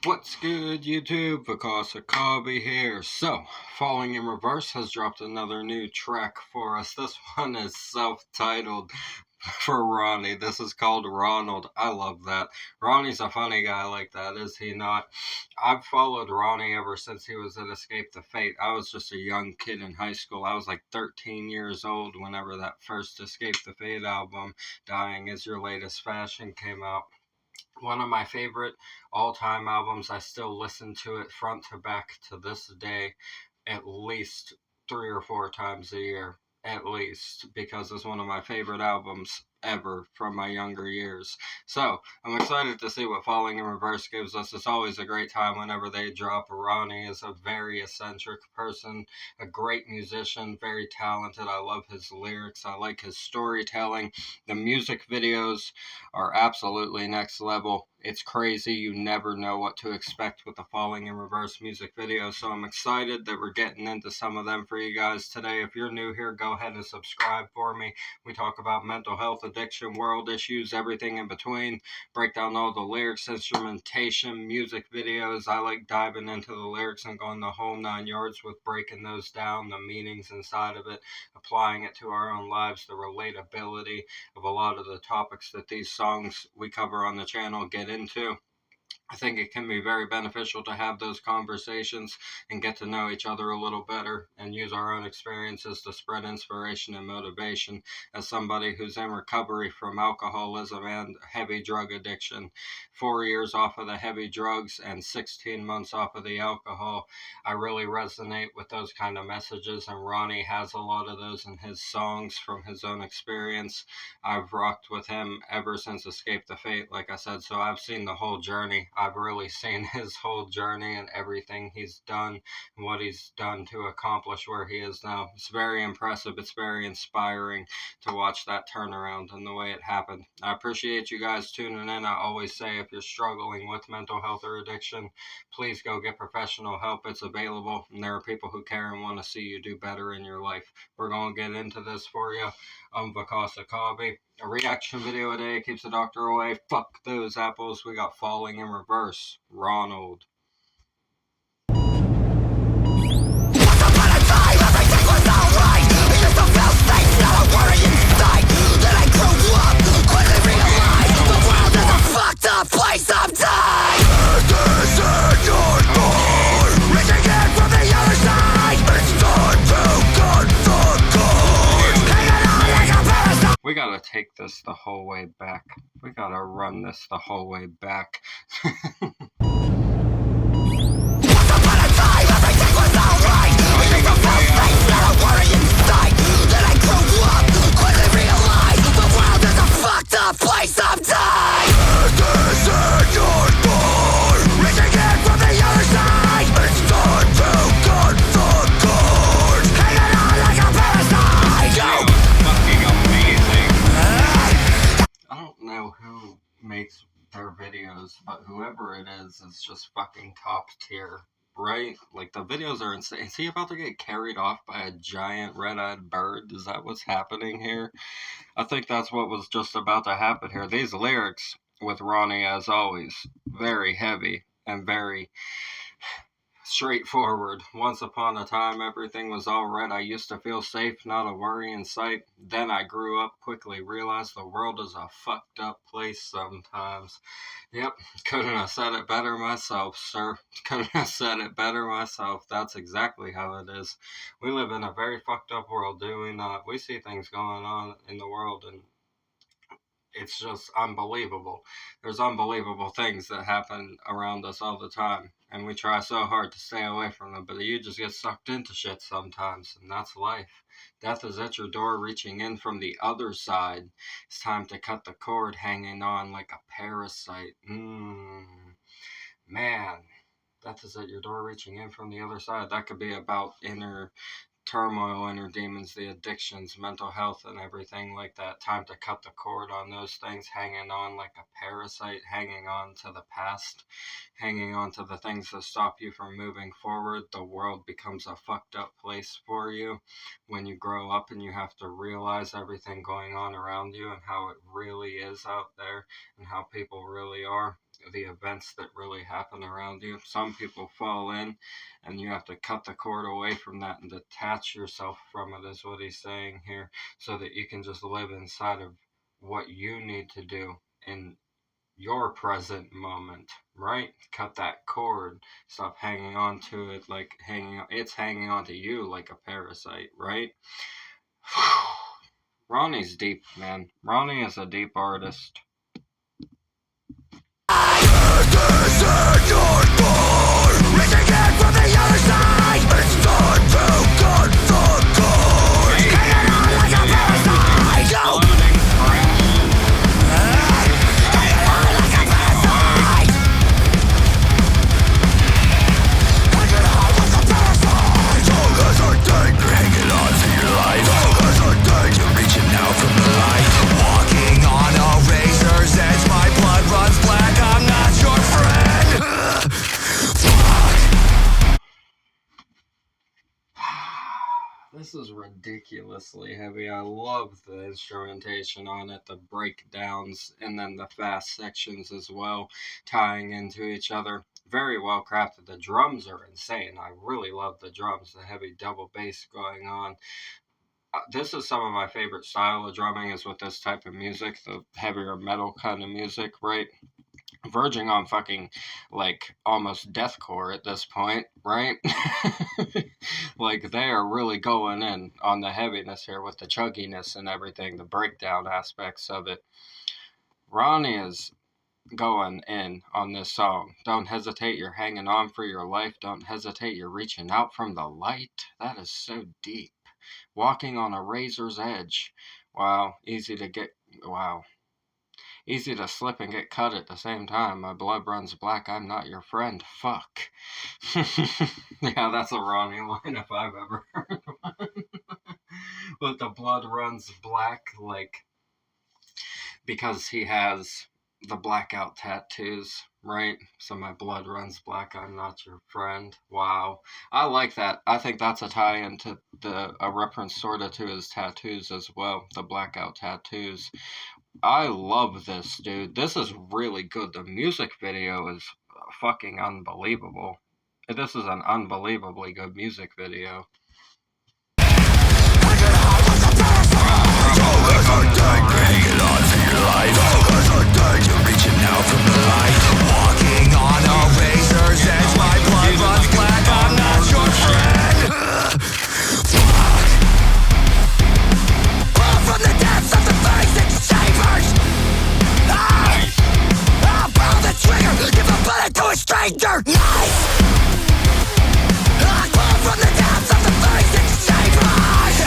What's good, YouTube? Because Akabi here. So, Falling in Reverse has dropped another new track for us. This one is self-titled for Ronnie. This is called Ronald. I love that. Ronnie's a funny guy like that, is he not? I've followed Ronnie ever since he was at Escape the Fate. I was just a young kid in high school. I was like 13 years old whenever that first Escape the Fate album, Dying Is Your Latest Fashion, came out. One of my favorite all-time albums. I still listen to it front to back to this day at least 3 or 4 times a year, at least, because it's one of my favorite albums ever from my younger years. So I'm excited to see what Falling in Reverse gives us. It's always a great time whenever they drop. Ronnie is a very eccentric person, a great musician, very talented. I love his lyrics. I like his storytelling. The music videos are absolutely next level. It's crazy. You never know what to expect with the Falling in Reverse music video. So I'm excited that we're getting into some of them for you guys today. If you're new here, go ahead and subscribe for me. We talk about mental health, addiction, world issues, everything in between. Break down all the lyrics, instrumentation, music videos. I like diving into the lyrics and going the whole 9 yards with breaking those down, the meanings inside of it, applying it to our own lives, the relatability of a lot of the topics that these songs we cover on the channel get into. I think it can be very beneficial to have those conversations and get to know each other a little better and use our own experiences to spread inspiration and motivation. As somebody who's in recovery from alcoholism and heavy drug addiction, 4 years off of the heavy drugs and 16 months off of the alcohol, I really resonate with those kind of messages, and Ronnie has a lot of those in his songs from his own experience. I've rocked with him ever since Escape the Fate, like I said, so I've seen the whole journey. I've really seen his whole journey and everything he's done and what he's done to accomplish where he is now. It's very impressive. It's very inspiring to watch that turnaround and the way it happened. I appreciate you guys tuning in. I always say if you're struggling with mental health or addiction, please go get professional help. It's available, and there are people who care and want to see you do better in your life. We're going to get into this for you. I'm Vakasa Kavi. A reaction video a day keeps the doctor away. Fuck those apples. We got Falling in Reverse. Ronald. We gotta take this the whole way back. We gotta run this the whole way back. Who makes their videos, but whoever it is just fucking top tier, right? Like, the videos are insane. Is he about to get carried off by a giant red-eyed bird? Is that what's happening here? I think that's what was just about to happen here. These lyrics with Ronnie, as always, very heavy and very straightforward. Once upon a time, everything was all right. I used to feel safe, not a worry in sight. Then I grew up, quickly realized the world is a fucked up place sometimes. Yep, couldn't have said it better myself, sir. Couldn't have said it better myself. That's exactly how it is. We live in a very fucked up world, do we not? We see things going on in the world, and it's just unbelievable. There's unbelievable things that happen around us all the time, and we try so hard to stay away from them, but you just get sucked into shit sometimes, and that's life. Death is at your door, reaching in from the other side. It's time to cut the cord, hanging on like a parasite. Man. Death is at your door, reaching in from the other side. That could be about inner turmoil, inner demons, the addictions, mental health, and everything like that. Time to cut the cord on those things, hanging on like a parasite, hanging on to the past, hanging on to the things that stop you from moving forward. The world becomes a fucked up place for you when you grow up and you have to realize everything going on around you and how it really is out there and how people really are. the events that really happen around you. Some people fall in, and you have to cut the cord away from that and detach yourself from it, is what he's saying here, so that you can just live inside of what you need to do in your present moment, right? Cut that cord. Stop hanging on to it like it's hanging on to you like a parasite, right? Ronnie's deep, man. Ronnie is a deep artist. This is ridiculously heavy. I love the instrumentation on it, the breakdowns, and then the fast sections as well, tying into each other. Very well crafted. The drums are insane. I really love the drums, the heavy double bass going on. This is some of my favorite style of drumming is with this type of music, the heavier metal kind of music, right? Verging on fucking like almost deathcore at this point, right? Like they are really going in on the heaviness here with the chugginess and everything, the breakdown aspects of it. Ronnie is going in on this song. Don't hesitate, you're hanging on for your life. Don't hesitate, you're reaching out from the light. That is so deep. Walking on a razor's edge. Wow, easy to get. Wow. Easy to slip and get cut at the same time. My blood runs black. I'm not your friend. Fuck. Yeah, that's a Ronnie line if I've ever heard one. But the blood runs black, like, because he has the blackout tattoos, right? So my blood runs black. I'm not your friend. Wow. I like that. I think that's a tie-in to a reference sort of to his tattoos as well. The blackout tattoos. I love this, dude. This is really good. The music video is fucking unbelievable. This is an unbelievably good music video. Walking on a razor's edge, my blood runs black. I'm not your friend. From the depths of the physics chambers, I'll pull the trigger, give a bullet to a stranger. Nice. I pull from the depths of the physics chambers.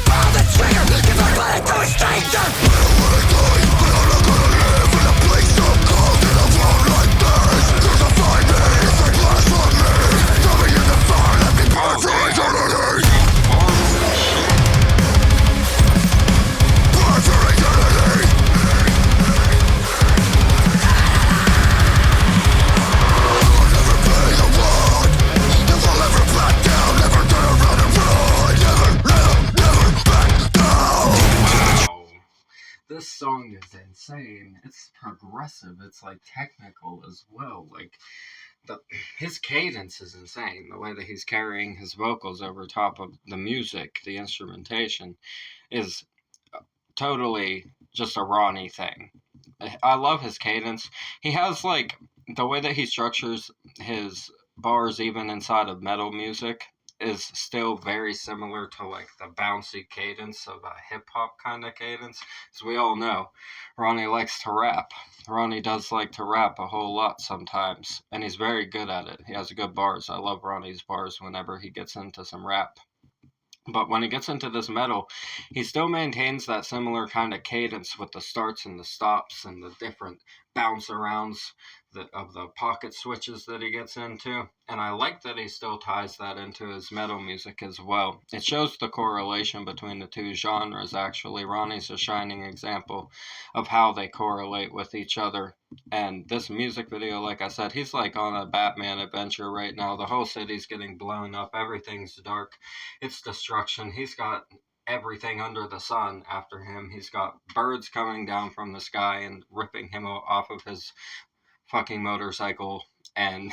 Pull the trigger, give a bullet to a stranger. This song is insane. It's progressive. It's like technical as well. Like his cadence is insane. The way that he's carrying his vocals over top of the music, the instrumentation, is totally just a Ronnie thing. I love his cadence. He has like the way that he structures his bars, even inside of metal music, is still very similar to like the bouncy cadence of a hip hop kind of cadence. As we all know, Ronnie likes to rap. Ronnie does like to rap a whole lot sometimes, and he's very good at it. He has good bars. I love Ronnie's bars whenever he gets into some rap. But when he gets into this metal, he still maintains that similar kind of cadence with the starts and the stops and the different bounce arounds of the pocket switches that he gets into. And I like that he still ties that into his metal music as well. It shows the correlation between the two genres, actually. Ronnie's a shining example of how they correlate with each other. And this music video, like I said, he's like on a Batman adventure right now. The whole city's getting blown up. Everything's dark. It's destruction. He's got everything under the sun after him. He's got birds coming down from the sky and ripping him off of his fucking motorcycle and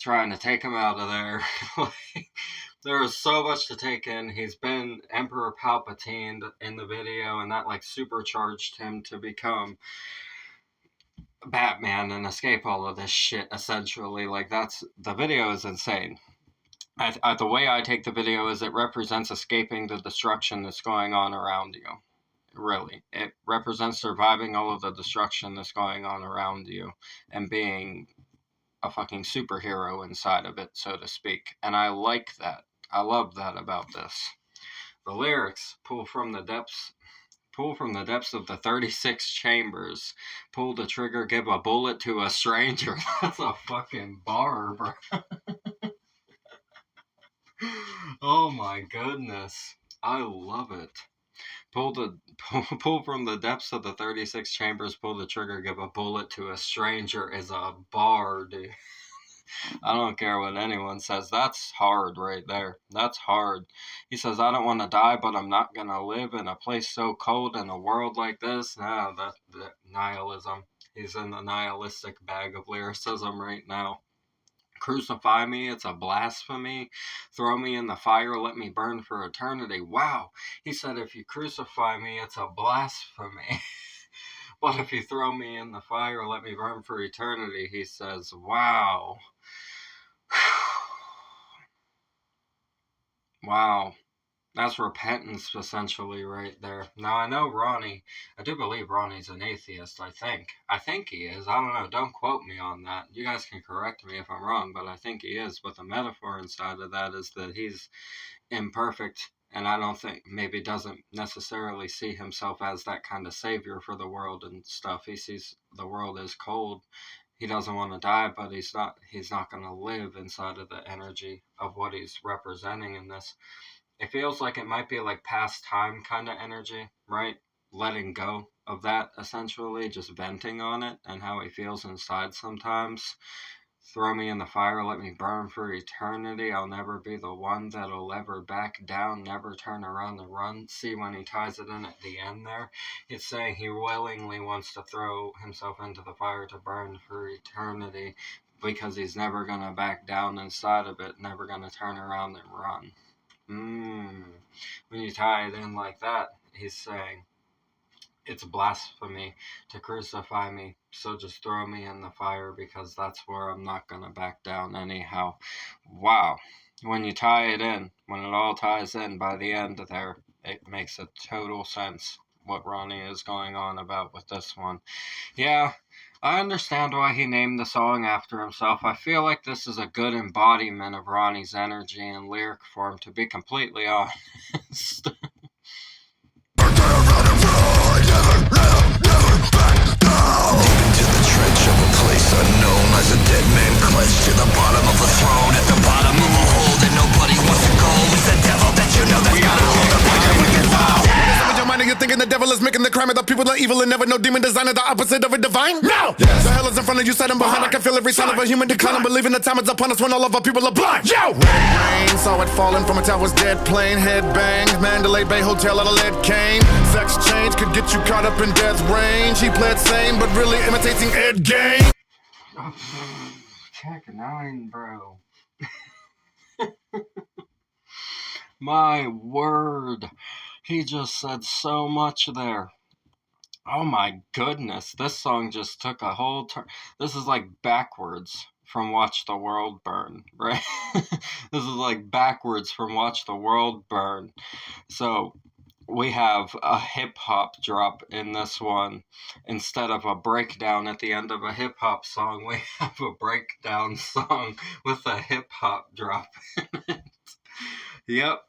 trying to take him out of there. Like, there is so much to take in. He's been Emperor Palpatine in the video, and that like supercharged him to become Batman and escape all of this shit. Essentially, like the video is insane. The way I take the video is it represents escaping the destruction that's going on around you. Really, it represents surviving all of the destruction that's going on around you and being a fucking superhero inside of it, so to speak. And I like that. I love that about this. The lyrics pull from the depths of the 36 chambers. Pull the trigger, give a bullet to a stranger. That's a fucking bar, bro. Oh my goodness. I love it. Pull from the depths of the 36 chambers, pull the trigger, give a bullet to a stranger is a bar, dude. I don't care what anyone says. That's hard right there. That's hard. He says, I don't want to die, but I'm not going to live in a place so cold in a world like this. Nah, that nihilism. He's in the nihilistic bag of lyricism right now. Crucify me, it's a blasphemy. Throw me in the fire, let me burn for eternity. Wow. He said, if you crucify me, it's a blasphemy. But if you throw me in the fire, let me burn for eternity. He says, wow. Wow. That's repentance, essentially, right there. Now, I know Ronnie, I do believe Ronnie's an atheist, I think. I think he is. I don't know. Don't quote me on that. You guys can correct me if I'm wrong, but I think he is. But the metaphor inside of that is that he's imperfect, and I don't think, maybe doesn't necessarily see himself as that kind of savior for the world and stuff. He sees the world as cold. He doesn't want to die, but he's not going to live inside of the energy of what he's representing in this. It feels like it might be like past time kind of energy, right? Letting go of that, essentially, just venting on it and how he feels inside sometimes. Throw me in the fire, let me burn for eternity. I'll never be the one that'll ever back down, never turn around to run. See, when he ties it in at the end there, it's saying he willingly wants to throw himself into the fire to burn for eternity because he's never going to back down inside of it, never going to turn around and run. When you tie it in like that, he's saying, it's blasphemy to crucify me, so just throw me in the fire because that's where I'm not going to back down anyhow. Wow. When you tie it in, when it all ties in by the end there, it makes a total sense what Ronnie is going on about with this one. Yeah, I understand why he named the song after himself. I feel like this is a good embodiment of Ronnie's energy and lyric form, to be completely honest. Unknown as a dead man clutched to the bottom of a throne, at the bottom of a hole that nobody wants to go. It's the devil that you know that's gotta hold the power we can fall. With your mind and you're thinking the devil is making the crime of the people are evil and never know demon design is the opposite of a divine? No! Yes. The hell is in front of you, set behind. I can feel every sign of a human decline. I'm believing the time is upon us when all of our people are blind. Yo! Red rain, saw it falling from a tower's dead plane. Head bang, Mandalay Bay Hotel out of lead cane. Sex change could get you caught up in death range. He played sane, but really imitating Ed Gein. Tech 9, bro. My word. He just said so much there. Oh my goodness. This song just took a whole turn. This is like backwards from Watch the World Burn, right? This is like backwards from Watch the World Burn. So we have a hip-hop drop in this one. Instead of a breakdown at the end of a hip-hop song, we have a breakdown song with a hip-hop drop in it. Yep.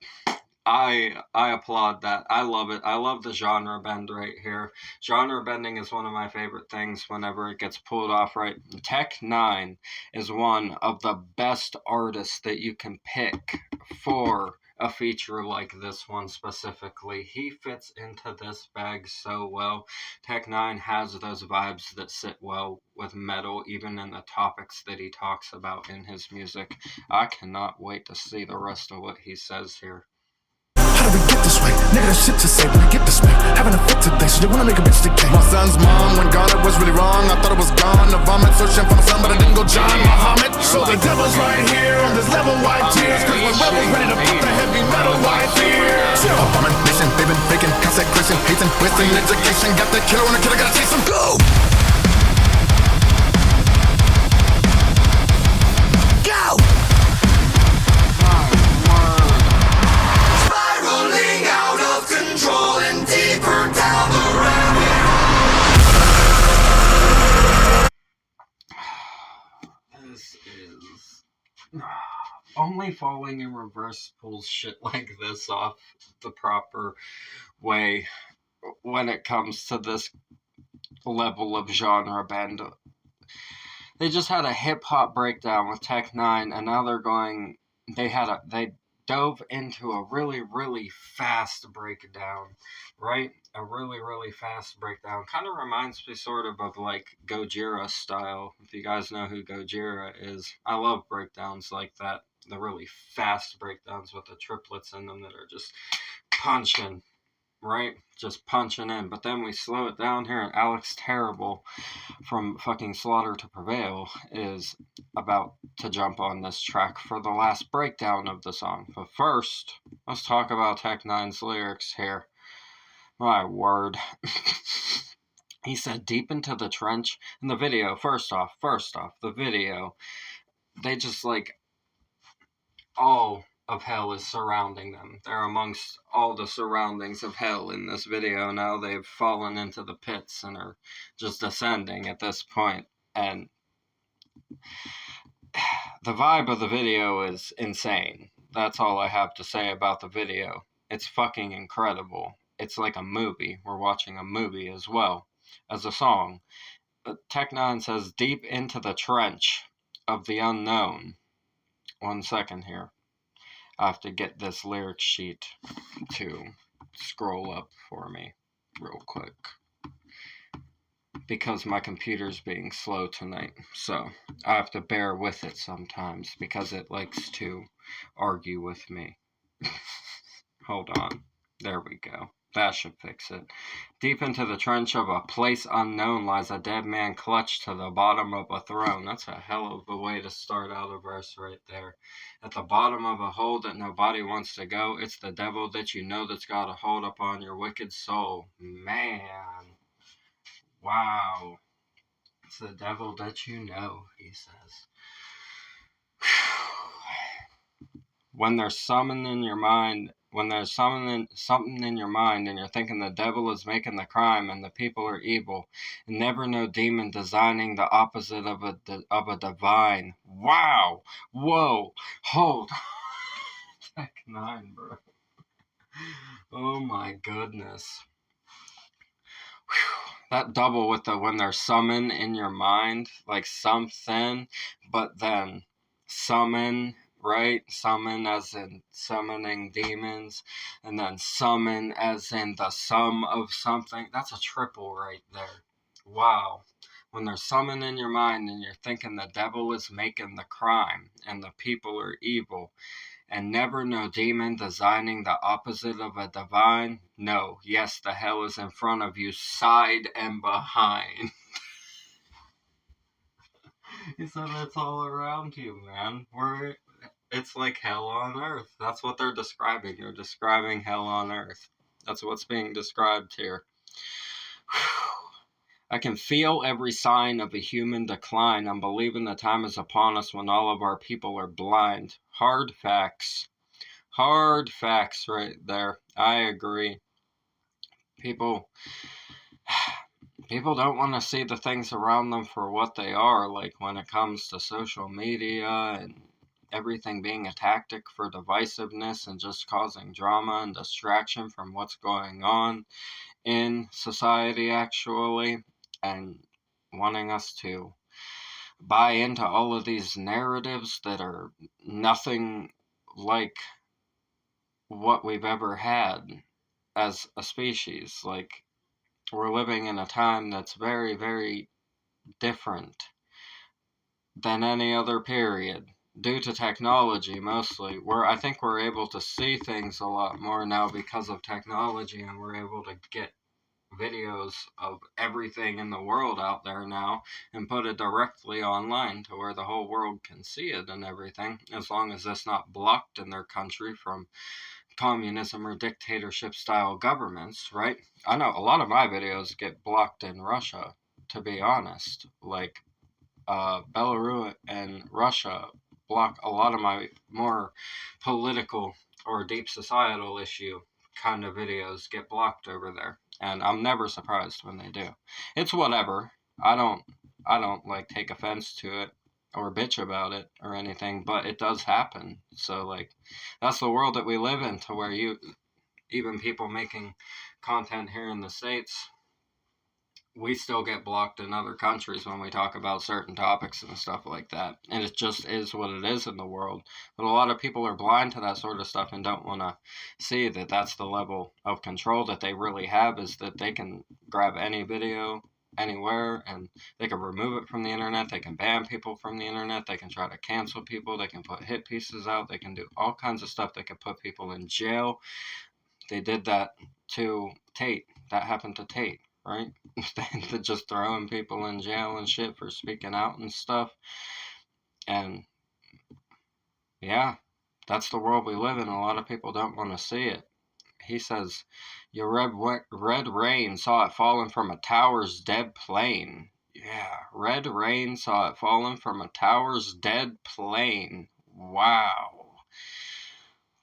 I applaud that. I love it. I love the genre bend right here. Genre bending is one of my favorite things whenever it gets pulled off right. Tech 9 is one of the best artists that you can pick for a feature like this one specifically. He fits into this bag so well. Tech 9 has those vibes that sit well with metal, even in the topics that he talks about in his music. I cannot wait to see the rest of what he says here. How did we get this way? Nigga, that shit to say when I get this way. Having a fit today, so you wanna make a bitch decay. My son's mom went gone, it was really wrong. I thought it was gone. The vomit searching for my son, but I didn't go John Muhammad. So the devil's right here on this level, white tears. Cause we're rebels ready to put the heavy metal white fear. Abomination, they've been faking, consecration, hating, wasting education. Got the killer on the killer, gotta chase him. Go! Go! Spiraling out of control and deeper down the rabbit hole. This is... Only Falling in Reverse pulls shit like this off the proper way when it comes to this level of genre bend. They just had a hip-hop breakdown with Tech Nine, and now they're going... They dove into a really, really fast breakdown, right? A really, really fast breakdown. Kind of reminds me sort of like Gojira style. If you guys know who Gojira is, I love breakdowns like that. The really fast breakdowns with the triplets in them that are just punching, right? Just punching in. But then we slow it down here, and Alex Terrible from fucking Slaughter to Prevail is about to jump on this track for the last breakdown of the song. But first, let's talk about Tech Nine's lyrics here. My word. He said, deep into the trench. In the video, first off, the video, they just like, all of hell is surrounding them. They're amongst all the surroundings of hell in this video. Now they've fallen into the pits and are just ascending at this point. And the vibe of the video is insane. That's all I have to say about the video. It's fucking incredible. It's like a movie. We're watching a movie as well as a song. But Tech Nine says, deep into the trench of the unknown. 1 second here. I have to get this lyric sheet to scroll up for me real quick, because my computer's being slow tonight, so I have to bear with it sometimes because it likes to argue with me. Hold on. There we go. That should fix it. Deep into the trench of a place unknown lies a dead man clutched to the bottom of a throne. That's a hell of a way to start out a verse right there. At the bottom of a hole that nobody wants to go, it's the devil that you know that's got a hold upon your wicked soul. Man. Wow. It's the devil that you know, he says. When there's something in your mind, and you're thinking the devil is making the crime and the people are evil, and never no demon designing the opposite of a divine. Wow. Whoa. Hold. Tech Nine, bro. Oh my goodness. Whew. That double with the when there's summon in your mind, like something, but then summon, right? Summon as in summoning demons, and then summon as in the sum of something. That's a triple right there. Wow. When there's summon in your mind and you're thinking the devil is making the crime and the people are evil, and never no demon designing the opposite of a divine. No, yes, the hell is in front of you, side and behind. He said it's all around you, man. It's like hell on earth. That's what they're describing. They're describing hell on earth. That's what's being described here. I can feel every sign of a human decline. I'm believing the time is upon us when all of our people are blind. Hard facts. Hard facts right there. I agree. People don't want to see the things around them for what they are, like when it comes to social media and everything being a tactic for divisiveness and just causing drama and distraction from what's going on in society, actually, and wanting us to buy into all of these narratives that are nothing like what we've ever had as a species. Like, we're living in a time that's very, very different than any other period due to technology mostly. I think we're able to see things a lot more now because of technology, and we're able to get videos of everything in the world out there now and put it directly online to where the whole world can see it and everything, as long as it's not blocked in their country from communism or dictatorship style governments, right? I know a lot of my videos get blocked in Russia, to be honest. Like, Belarus and Russia block a lot of my more political or deep societal issue kind of videos get blocked over there, and I'm never surprised when they do. It's whatever. I don't I don't like take offense to it or bitch about it or anything, but it does happen. So like that's the world that we live in, to where you even people making content here in the States, we still get blocked in other countries when we talk about certain topics and stuff like that. And it just is what it is in the world. But a lot of people are blind to that sort of stuff and don't want to see that that's the level of control that they really have, is that they can grab any video anywhere and they can remove it from the internet. They can ban people from the internet. They can try to cancel people. They can put hit pieces out. They can do all kinds of stuff. They can put people in jail. They did that to Tate. That happened to Tate, right? They're just throwing people in jail and shit for speaking out and stuff. And yeah, that's the world we live in. A lot of people don't want to see it. He says, your red rain saw it falling from a tower's dead plane. Yeah, red rain saw it falling from a tower's dead plane. Wow.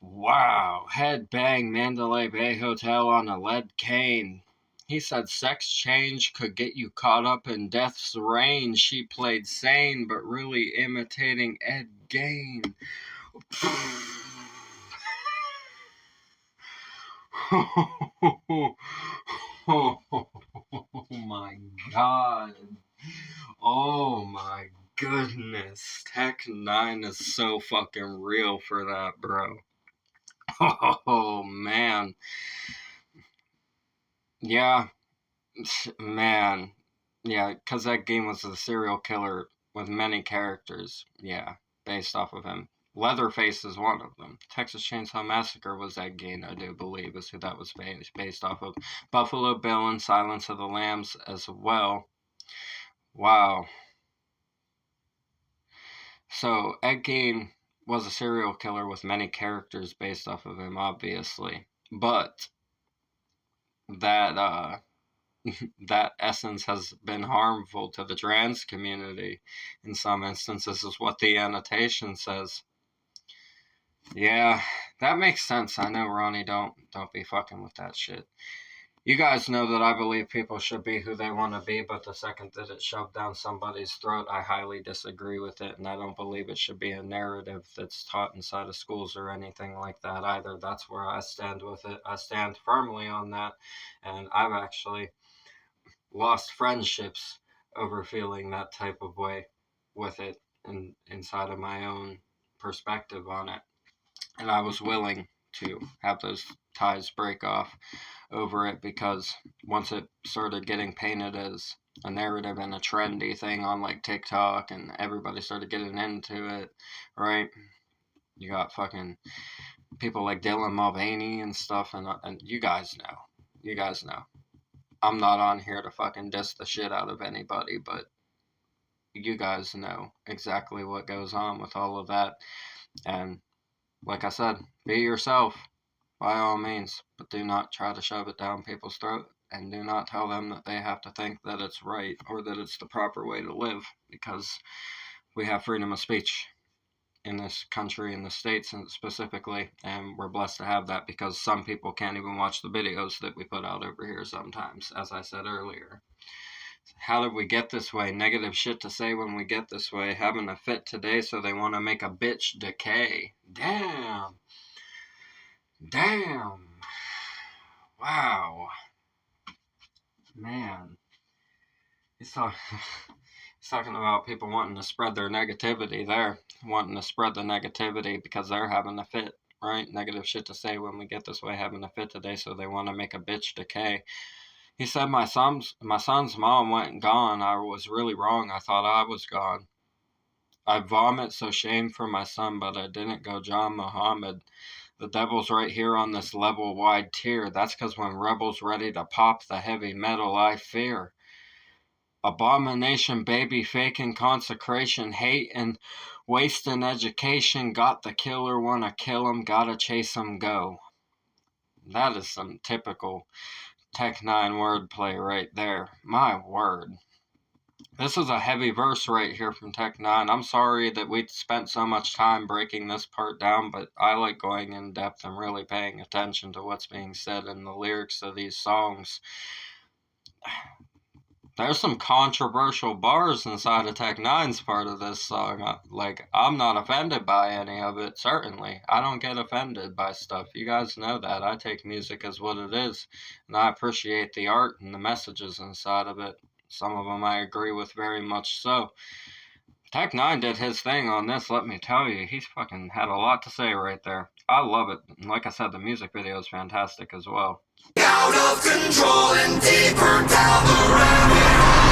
Wow. Head bang Mandalay Bay Hotel on a lead cane. He said sex change could get you caught up in death's reign. She played sane, but really imitating Ed Gein. Oh my god. Oh my goodness. Tech 9 is so fucking real for that, bro. Oh man. Yeah, man. Yeah, because that game was a serial killer with many characters. Yeah, based off of him. Leatherface is one of them. Texas Chainsaw Massacre was that game, I do believe, is who that was based off of. Buffalo Bill and Silence of the Lambs as well. Wow. So, Ed Gein was a serial killer with many characters based off of him, obviously. But that that essence has been harmful to the trans community in some instances, is what the annotation says. Yeah, that makes sense. I know, Ronnie, don't be fucking with that shit. You guys know that I believe people should be who they want to be, but the second that it's shoved down somebody's throat, I highly disagree with it, and I don't believe it should be a narrative that's taught inside of schools or anything like that either. That's where I stand with it. I stand firmly on that, and I've actually lost friendships over feeling that type of way with it, and inside of my own perspective on it. And I was willing to have those ties break off over it, because once it started getting painted as a narrative and a trendy thing on like TikTok and everybody started getting into it, right? You got fucking people like Dylan Mulvaney and stuff, and you guys know. You guys know. I'm not on here to fucking diss the shit out of anybody, but you guys know exactly what goes on with all of that. And like I said, be yourself by all means, but do not try to shove it down people's throat, and do not tell them that they have to think that it's right or that it's the proper way to live, because we have freedom of speech in this country, in the States specifically, and we're blessed to have that, because some people can't even watch the videos that we put out over here sometimes, as I said earlier. How did we get this way? Negative shit to say when we get this way. Having a fit today, so they want to make a bitch decay. Damn. Damn. Wow. Man. He's, talk- he's talking about people wanting to spread their negativity there. Wanting to spread the negativity because they're having a fit, right? Negative shit to say when we get this way, having a fit today, so they want to make a bitch decay. He said my son's mom went and gone. I was really wrong. I thought I was gone. I vomit so shame for my son, but I didn't go John Muhammad. The devil's right here on this level wide tier. That's 'cause when rebels ready to pop the heavy metal I fear. Abomination, baby, faking consecration, hate and wasting education. Got the killer, wanna kill him, gotta chase him, go. That is some typical Tech 9 wordplay right there. My word. This is a heavy verse right here from Tech 9. I'm sorry that we spent so much time breaking this part down, but I like going in depth and really paying attention to what's being said in the lyrics of these songs. There's some controversial bars inside of Tech 9's part of this song. Like, I'm not offended by any of it, certainly. I don't get offended by stuff. You guys know that. I take music as what it is, and I appreciate the art and the messages inside of it. Some of them I agree with very much so. Tech 9 did his thing on this, let me tell you. He's fucking had a lot to say right there. I love it. And like I said, the music video is fantastic as well. Out of control and deeper down the rabbit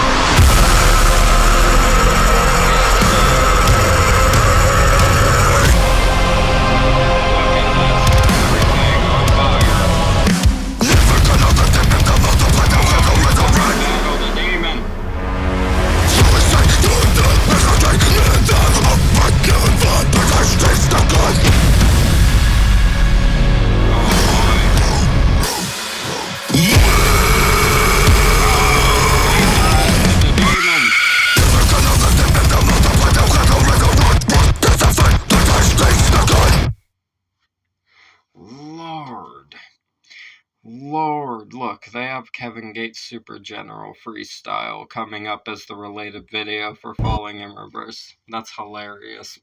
Lord, look, they have Kevin Gates Super General Freestyle coming up as the related video for Falling in Reverse. That's hilarious.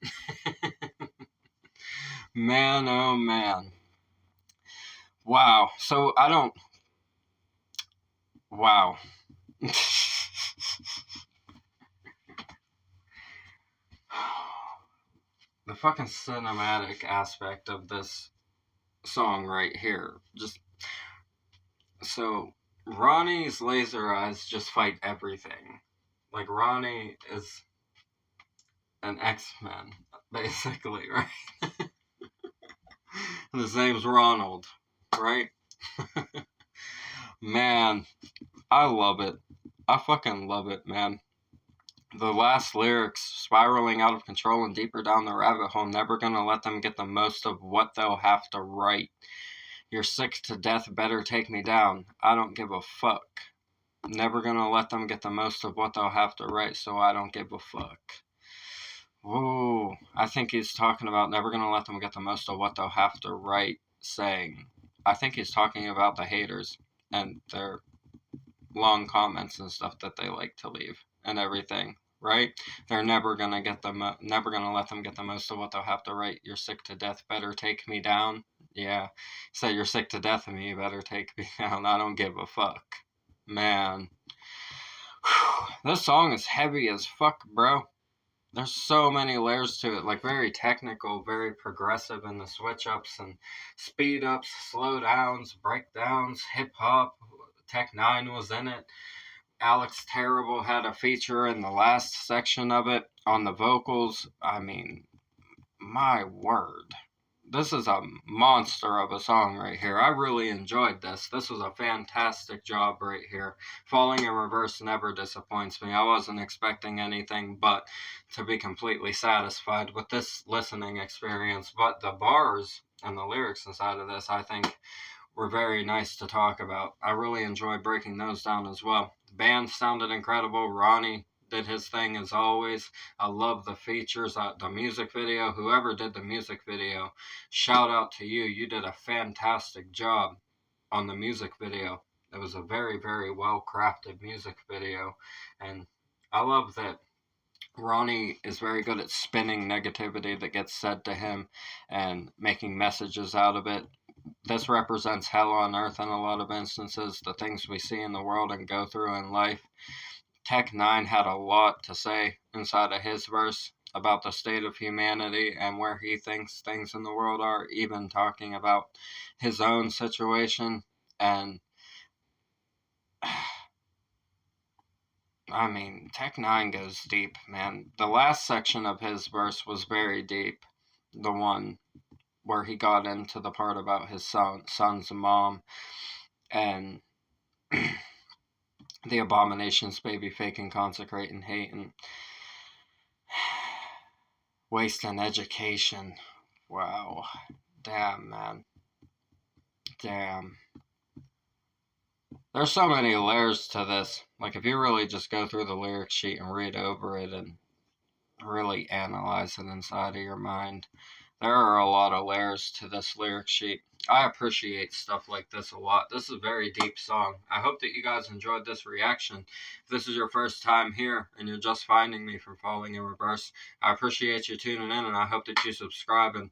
Man, oh man. Wow. So I don't... Wow. The fucking cinematic aspect of this song right here. Just... So, Ronnie's laser eyes just fight everything. Like, Ronnie is an X-Men, basically, right? And his name's Ronald, right? Man, I love it. I fucking love it, man. The last lyrics, spiraling out of control and deeper down the rabbit hole, never gonna let them get the most of what they'll have to write. You're sick to death, better take me down. I don't give a fuck. Never gonna let them get the most of what they'll have to write, so I don't give a fuck. Whoa, I think he's talking about never gonna let them get the most of what they'll have to write, saying. I think he's talking about the haters and their long comments and stuff that they like to leave and everything, right? They're never gonna never gonna let them get the most of what they'll have to write. You're sick to death, better take me down. Yeah, say you're sick to death of me, you better take me down. I don't give a fuck. Man. This song is heavy as fuck, bro. There's so many layers to it, like very technical, very progressive in the switch ups and speed ups, slow downs, breakdowns, hip hop. Tech 9 was in it. Alex Terrible had a feature in the last section of it on the vocals. I mean, my word. This is a monster of a song right here. I really enjoyed this. This was a fantastic job right here. Falling in Reverse never disappoints me. I wasn't expecting anything but to be completely satisfied with this listening experience. But the bars and the lyrics inside of this, I think, were very nice to talk about. I really enjoyed breaking those down as well. The band sounded incredible. Ronnie did his thing as always. I love the features, the music video. Whoever did the music video, shout out to you. You did a fantastic job on the music video. It was a very, very well crafted music video. And I love that Ronnie is very good at spinning negativity that gets said to him and making messages out of it. This represents hell on earth in a lot of instances, the things we see in the world and go through in life. Tech 9 had a lot to say inside of his verse about the state of humanity and where he thinks things in the world are, even talking about his own situation. And I mean, Tech 9 goes deep, man. The last section of his verse was very deep. The one where he got into the part about his son's mom and the abominations, baby, faking, consecrating, hating, wasting education. Wow. Damn, man. Damn. There's so many layers to this. Like, if you really just go through the lyric sheet and read over it and really analyze it inside of your mind, there are a lot of layers to this lyric sheet. I appreciate stuff like this a lot. This is a very deep song. I hope that you guys enjoyed this reaction. If this is your first time here and you're just finding me from Falling in Reverse, I appreciate you tuning in, and I hope that you subscribe and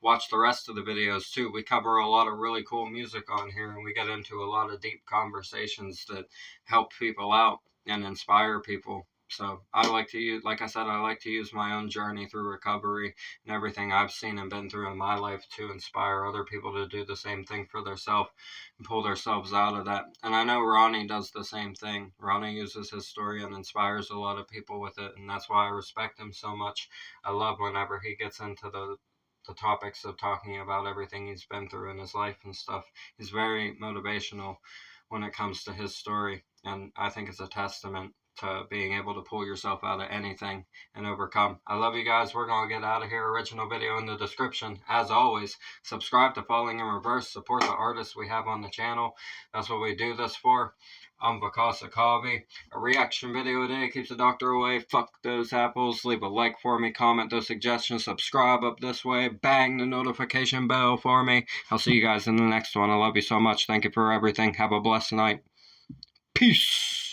watch the rest of the videos too. We cover a lot of really cool music on here, and we get into a lot of deep conversations that help people out and inspire people. So I like to use, like I said, I like to use my own journey through recovery and everything I've seen and been through in my life to inspire other people to do the same thing for themselves and pull themselves out of that. And I know Ronnie does the same thing. Ronnie uses his story and inspires a lot of people with it, and that's why I respect him so much. I love whenever he gets into the topics of talking about everything he's been through in his life and stuff. He's very motivational when it comes to his story, and I think it's a testament to being able to pull yourself out of anything and overcome. I love you guys. We're going to get out of here. Original video in the description. As always, subscribe to Falling in Reverse. Support the artists we have on the channel. That's what we do this for. I'm Vakasa Kavi. A reaction video a day keeps the doctor away. Fuck those apples. Leave a like for me. Comment those suggestions. Subscribe up this way. Bang the notification bell for me. I'll see you guys in the next one. I love you so much. Thank you for everything. Have a blessed night. Peace.